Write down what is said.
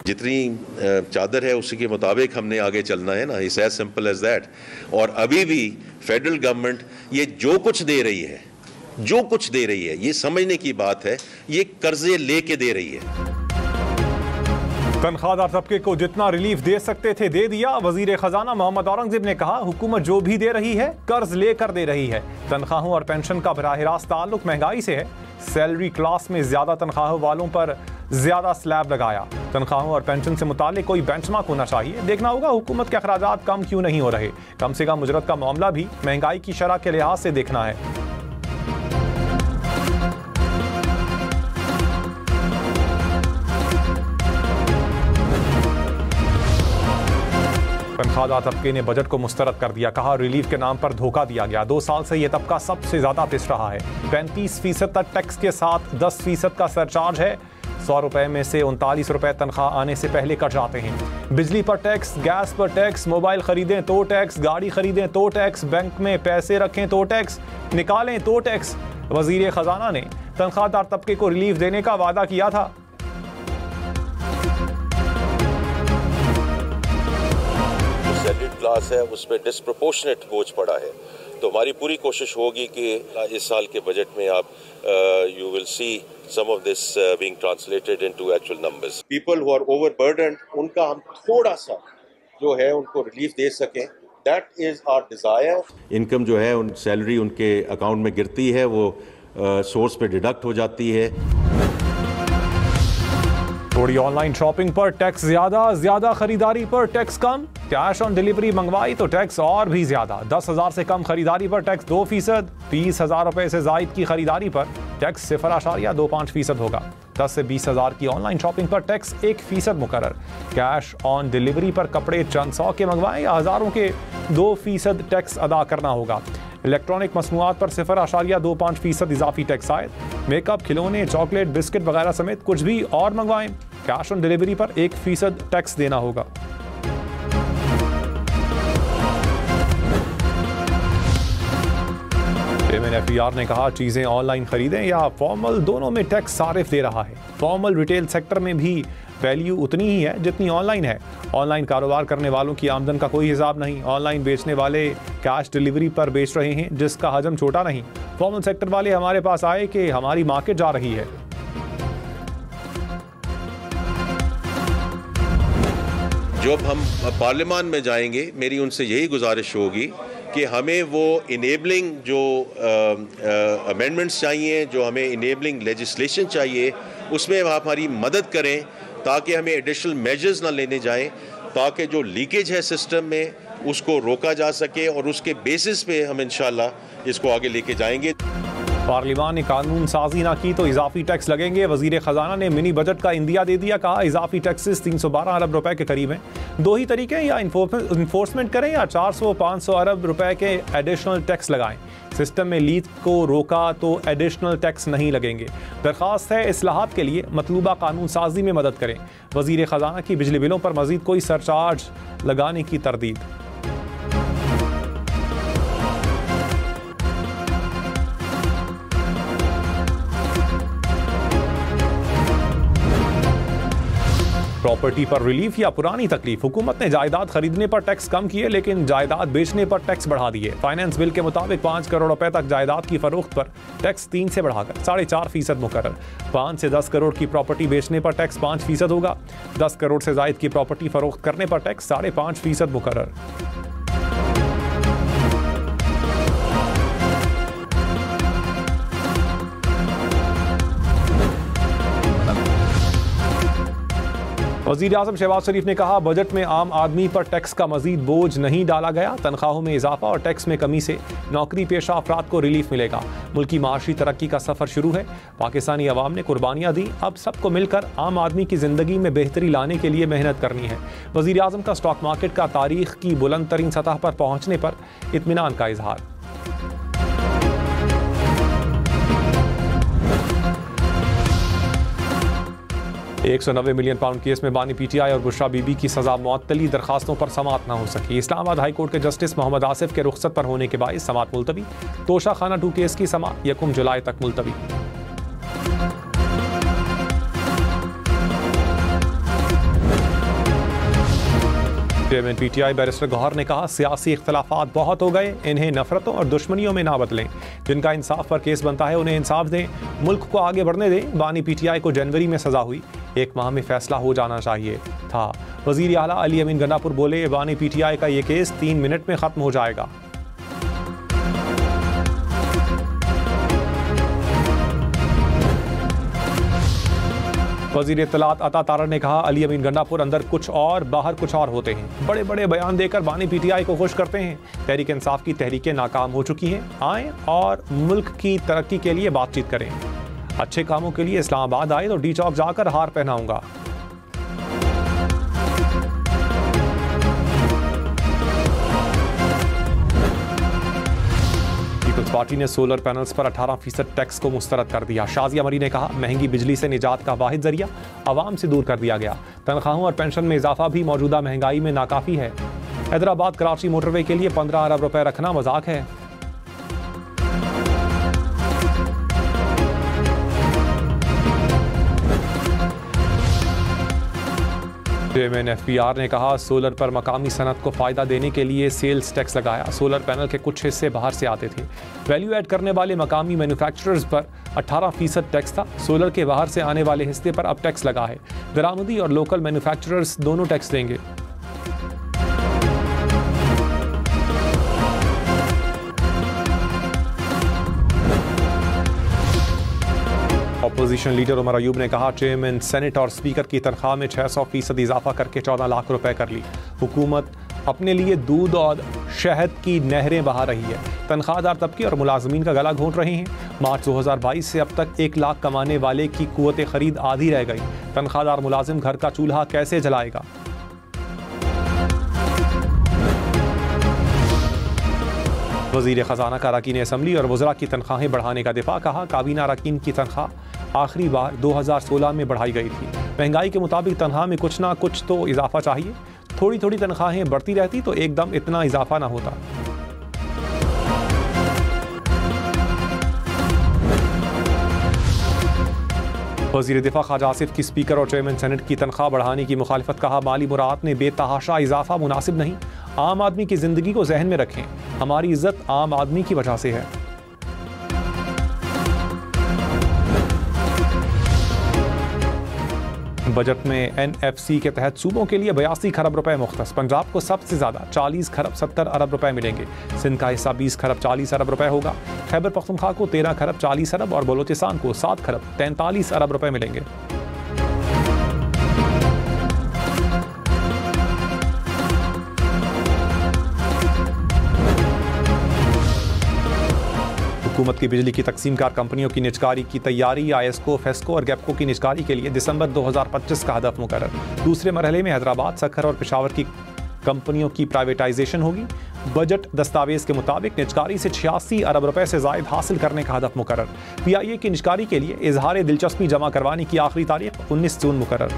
जितनी चादर है उसी के मुताबिक हमने आगे चलना है ना, it's as simple as that. और अभी भी फेडरल गवर्नमेंट ये जो कुछ दे रही है ये समझने की बात है, ये कर्जे लेके दे रही है। तनख्वाहदार तबके को जितना रिलीफ दे सकते थे दे दिया। वजीर खजाना मोहम्मद औरंगजेब ने कहा, हुकूमत जो भी दे रही है कर्ज लेकर दे रही है। तनख्वाहों और पेंशन का बराह रास्त ताल्लुक महंगाई से है। सैलरी क्लास में ज्यादा तनख्वाहों वालों पर ज्यादा स्लैब लगाया। तनख्वाहों और पेंशन से मुतालिक कोई बेंचमार्क होना चाहिए। देखना होगा हुकूमत के अखराजात कम क्यों नहीं हो रहे। कम से कम उजरत का मामला भी महंगाई की शरह के लिहाज से देखना है। तनख्वाहदार तबके ने बजट को मुस्तरद कर दिया। कहा, रिलीफ के नाम पर धोखा दिया गया। 2 साल से यह तबका सबसे ज्यादा पिस रहा है। 35% तक टैक्स के साथ 10% का सरचार्ज है। 100 रुपए में से 39 रुपए तनख्वाह आने से पहले कट जाते हैं। बिजली पर टैक्स, गैस पर टैक्स, मोबाइल खरीदें तो टैक्स, गाड़ी खरीदें तो टैक्स, बैंक में पैसे रखें तो टैक्स, निकालें तो टैक्स। वजीर खजाना ने तनख्वाहदार तबके को रिलीफ देने का वादा किया था। सैलरीड क्लास है उस पर डिस्प्रोपोर्शनेट बोझ पड़ा है, तो हमारी पूरी कोशिश होगी कि इस साल के बजट में आप you will see some of this being translated into actual numbers. People who are overburdened उनका हम थोड़ा सा जो है उनको रिलीफ दे सकें, that is our desire. Income जो है उन सैलरी उनके अकाउंट में गिरती है, वो सोर्स पे डिडक्ट हो जाती है। थोड़ी ऑनलाइन शॉपिंग पर टैक्स ज्यादा खरीदारी पर tax come. Cash on delivery मंगवाई तो टैक्स और भी ज्यादा। 10,000 से कम खरीदारी पर टैक्स 2%। 30,000 रुपए से जायद की खरीदारी पर टैक्स 0.25% होगा। 10 से 20,000 की ऑनलाइन शॉपिंग पर टैक्स 1% मुकर्रर। कैश ऑन डिलीवरी पर कपड़े चंद 100 के मंगवाएं या हजारों के 2% टैक्स अदा करना होगा। इलेक्ट्रॉनिक मसनूआत पर 0.25% इजाफी टैक्स आयद। मेकअप, खिलौने, चॉकलेट, बिस्किट वगैरह समेत कुछ भी और मंगवाएं, कैश ऑन डिलीवरी पर 1% टैक्स देना होगा। MNFER ने कहा, चीजें ऑनलाइन खरीदें या फॉर्मल, दोनों में टैक्स सारिफ दे रहा है। फॉर्मल रिटेल सेक्टर में भी वैल्यू उतनी ही है जितनी ऑनलाइन है। ऑनलाइन कारोबार करने वालों की आमदन का कोई हिसाब नहीं। ऑनलाइन बेचने वाले कैश डिलीवरी पर बेच रहे हैं जिसका हजम छोटा नहीं। फॉर्मल सेक्टर वाले हमारे पास आए कि हमारी मार्केट जा रही है। जब हम पार्लियामान में जाएंगे, मेरी उनसे यही गुजारिश होगी कि हमें वो इनेबलिंग जो अमेंडमेंट्स चाहिए, जो हमें इनेबलिंग लेजिस्लेशन चाहिए, उसमें आप हमारी मदद करें ताकि हमें एडिशनल मेजर्स ना लेने जाएं, ताकि जो लीकेज है सिस्टम में उसको रोका जा सके और उसके बेसिस पे हम इंशाल्लाह इसको आगे लेके जाएंगे। पार्लियामान ने कानून साजी ना की तो इजाफी टैक्स लगेंगे। वजीर खजाना ने मिनी बजट का इंदिया दे दिया। कहा, इजाफी टैक्सेस 312 अरब रुपए के करीब हैं। 2 ही तरीके, या इन्फोर्समेंट करें या 400-500 अरब रुपए के एडिशनल टैक्स लगाएं। सिस्टम में लीक को रोका तो एडिशनल टैक्स नहीं लगेंगे। दरखास्त है, इस्लाहात के लिए मतलूबा कानून साजी में मदद करें। वजीर खजाना की बिजली बिलों पर मजीद कोई सरचार्ज लगाने की तरदीद। प्रॉपर्टी पर रिलीफ या पुरानी तकलीफ। हुकूमत ने जायदाद खरीदने पर टैक्स कम किए लेकिन जायदाद बेचने पर टैक्स बढ़ा दिए। फाइनेंस बिल के मुताबिक 5 करोड़ रुपए तक जायदाद की फरोख्त पर टैक्स 3 से बढ़ाकर 4.5% मुकर्रर। 5 से 10 करोड़ की प्रॉपर्टी बेचने पर टैक्स 5% होगा। 10 करोड़ से जायद की प्रॉपर्टी फरोख्त करने पर टैक्स 5.5% मुकर्रर। वज़ीर आज़म शहबाज शरीफ ने कहा, बजट में आम आदमी पर टैक्स का मजीद बोझ नहीं डाला गया। तनख्वाहों में इजाफा और टैक्स में कमी से नौकरी पेशा अफराद को रिलीफ मिलेगा। मुल्की माशी तरक्की का सफ़र शुरू है। पाकिस्तानी अवाम ने कुर्बानियाँ दी, अब सबको मिलकर आम आदमी की ज़िंदगी में बेहतरी लाने के लिए मेहनत करनी है। वज़ीर आज़म का स्टॉक मार्केट का तारीख की बुलंद तरीन सतह पर पहुँचने पर इत्मीनान का इजहार। 190 मिलियन पाउंड केस में बानी PTI और बुशरा बीबी की सजा मुअत्तली, दरखास्तों पर समाअत न हो सकी। इस्लामाबाद हाई कोर्ट के जस्टिस मोहम्मद आसिफ के रुखसत पर होने के बायस समाअत मुलतवी। तोशा खाना 2 केस की समाअत 1 जुलाई तक मुलतवी। चेयरमैन PTI बैरिस्टर गौहर ने कहा, सियासी इख्तलाफात बहुत हो गए, इन्हें नफरतों और दुश्मनियों में ना बदलें। जिनका इंसाफ पर केस बनता है उन्हें इंसाफ दें, मुल्क को आगे बढ़ने दें। बानी PTI को जनवरी में सजा हुई, 1 माह में फैसला हो जाना चाहिए था। वजीर आला अली अमीन गन्नापुर बोले, बानी PTI का ये केस 3 मिनट में खत्म हो जाएगा। वज़ीर इत्तलात अता तारड़ ने कहा, अली अमीन गन्नापुर अंदर कुछ और बाहर कुछ और होते हैं, बड़े बड़े बयान देकर बानी PTI को खुश करते हैं। तहरीक इंसाफ की तहरीकें नाकाम हो चुकी हैं, आएँ और मुल्क की तरक्की के लिए बातचीत करें। अच्छे कामों के लिए इस्लामाबाद आए तो डी चौक जाकर हार पहनाऊंगा। पीपल्स पार्टी ने सोलर पैनल्स पर 18% टैक्स को मुस्तरद कर दिया। शाजिया मरी ने कहा, महंगी बिजली से निजात का वाहिद जरिया आवाम से दूर कर दिया गया। तनख्वाहों और पेंशन में इजाफा भी मौजूदा महंगाई में नाकाफी है। हैदराबाद कराची मोटरवे के लिए 15 अरब रुपए रखना मजाक है। चेयरमैन FPR ने कहा, सोलर पर मकामी सनत को फ़ायदा देने के लिए सेल्स टैक्स लगाया। सोलर पैनल के कुछ हिस्से बाहर से आते थे। वैल्यू ऐड करने वाले मकामी मैन्युफैक्चरर्स पर 18% टैक्स था। सोलर के बाहर से आने वाले हिस्से पर अब टैक्स लगा है। दरामदी और लोकल मैन्युफैक्चरर्स दोनों टैक्स देंगे। अपोजिशन लीडर उमर अयूब ने कहा, चेयरमैन सेनेट और स्पीकर की तनख्वाह में 600% इजाफा करके 14 लाख रुपए कर ली। हुकूमत अपने लिए दूध और शहद की नहरें बहा रही है। तनख्वाहदार तबके और मुलाजमीन का गला घोंट रहे हैं। मार्च 2022 से अब तक 1 लाख कमाने वाले की कुव्वत खरीद आधी रह गई। तनख्वाहदार मुलाजिम घर का चूल्हा कैसे जलाएगा? वज़ीर ख़जाना का अरकान असम्बली और वज़रा की तनख्वाहें बढ़ाने का दिफा। कहा, काबीना अरकान की तनख्वाह आखिरी बार 2016 में बढ़ाई गई थी। महंगाई के मुताबिक तनख्वाह में कुछ ना कुछ तो इजाफा चाहिए। थोड़ी थोड़ी तनख्वाहें बढ़ती रहती तो एकदम इतना इजाफा ना होता। वज़ीर दिफा ख्वाजा आसिफ की स्पीकर और चेयरमैन सेनेट की तनख्वाह बढ़ाने की मुखालिफत। कहा, माली मुराद में बेतहाशा इजाफा मुनासिब नहीं। आम आदमी की जिंदगी को जहन में रखें। हमारी इज्जत आम आदमी की वजह से है। बजट में NFC के तहत सूबों के लिए 82 खरब रुपए मुख्तस। पंजाब को सबसे ज्यादा 40 खरब 70 अरब रुपए मिलेंगे। सिंध का हिस्सा 20 खरब 40 अरब रुपए होगा। खैबर पख्तूनख्वा को 13 खरब 40 अरब और बलोचिस्तान को 7 खरब 43 अरब रुपए मिलेंगे। हुकूमत की बिजली की तकसीमकार कंपनियों की निजकारी की तैयारी। ISCO, फेस्को और गैपको की निजकारी के लिए दिसंबर 2025 का हदफ मुकर्रर। दूसरे मरहले में हैदराबाद, सखर और पेशावर की कंपनियों की प्राइवेटाइजेशन होगी। बजट दस्तावेज के मुताबिक निजकारी से 86 अरब रुपए से जायद हासिल करने का हदफ मुकर्रर। PIA की निजकारी के लिए इजहार दिलचस्पी जमा करवाने की आखिरी तारीख 19 जून मुकर्रर।